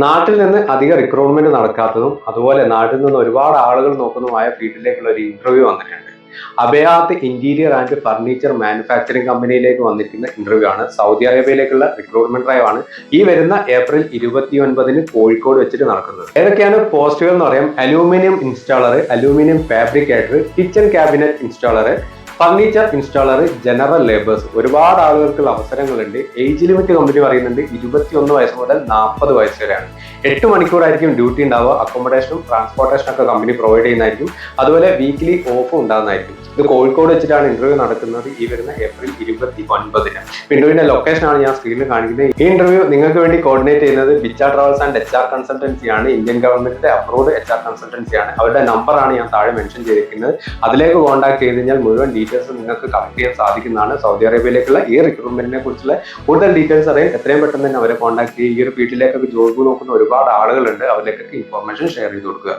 നാട്ടിൽ നിന്ന് അധിക റിക്രൂട്ട്മെന്റ് നടക്കാത്തതും അതുപോലെ നാട്ടിൽ നിന്ന് ഒരുപാട് ആളുകൾ നോക്കുന്നതുമായ ഫീൽഡിലേക്കുള്ള ഒരു ഇന്റർവ്യൂ വന്നിട്ടുണ്ട്. അബയാത്ത് ഇന്റീരിയർ ആൻഡ് ഫർണിച്ചർ മാനുഫാക്ചറിംഗ് കമ്പനിയിലേക്ക് വന്നിരിക്കുന്ന ഇന്റർവ്യൂ ആണ്. സൗദി അറേബ്യയിലേക്കുള്ള റിക്രൂട്ട്മെന്റ് ഡ്രൈവ് ആണ് ഈ വരുന്ന ഏപ്രിൽ 29 കോഴിക്കോട് വെച്ചിട്ട് നടക്കുന്നത്. ഏതൊക്കെയാണ് പോസ്റ്റുകൾ എന്ന് പറയാം. Aluminium installer, aluminium fabricator, kitchen cabinet installer, furniture installer, general labours. ഒരുപാട് ആളുകൾക്കുള്ള അവസരങ്ങളുണ്ട്. ഏജ് ലിമിറ്റ് കമ്പനി പറയുന്നുണ്ട് 21 വയസ്സ് മുതൽ 40 വയസ്സ് വരെയാണ്. 8 മണിക്കൂറായിരിക്കും ഡ്യൂട്ടി ഉണ്ടാവുക. അക്കോമഡേഷനും ട്രാൻസ്പോർട്ടേഷനും ഒക്കെ കമ്പനി പ്രൊവൈഡ് ചെയ്യുന്നതായിരിക്കും. അതുപോലെ വീക്കിലി ഓഫും ഉണ്ടാകുന്നതായിരിക്കും. ഇത് കോഴിക്കോട് വെച്ചിട്ടാണ് ഇന്റർവ്യൂ നടക്കുന്നത് ഈ വരുന്ന ഏപ്രിൽ 29. ഇന്റർവ്യൂവിന്റെ ലൊക്കേഷനാണ് ഞാൻ സ്ക്രീനിൽ കാണിക്കുന്നത്. ഈ ഇന്റർവ്യൂ നിങ്ങൾക്ക് വേണ്ടി കോർഡിനേറ്റ് ചെയ്യുന്നത് ബിച്ച ട്രാവൽസ് ആൻഡ് HR കൺസൾട്ടൻസി ആണ്. ഇന്ത്യൻ ഗവൺമെന്റിന്റെ അപ്രൂവ്ഡ് HR കൺസൾട്ടൻസി ആണ്. അവരുടെ നമ്പറാണ് ഞാൻ താഴെ മെൻഷൻ ചെയ്തിരിക്കുന്നത്. അതിലേക്ക് കോൺടാക്ട് ചെയ്ത് കഴിഞ്ഞാൽ മുഴുവൻ ഡീറ്റെയിൽസ് നിങ്ങൾക്ക് കളക്ട് ചെയ്യാൻ സാധിക്കുന്നതാണ്. സൗദി അറേബ്യയിലേക്കുള്ള ഈ റിക്രൂട്ട്മെന്റിനെ കുറിച്ചുള്ള കൂടുതൽ ഡീറ്റെയിൽസ് അറിയാൻ എത്രയും പെട്ടെന്ന് തന്നെ അവരെ കോൺടാക്ട് ചെയ്യുക. ഈ ഒരു ഫീൽഡിലേക്കൊക്കെ ജോബ് നോക്കുന്ന ഒരുപാട് ആളുകളുണ്ട്. അവരിലേക്കൊക്കെ ഇൻഫോർമേഷൻ ഷെയർ ചെയ്ത് കൊടുക്കുക.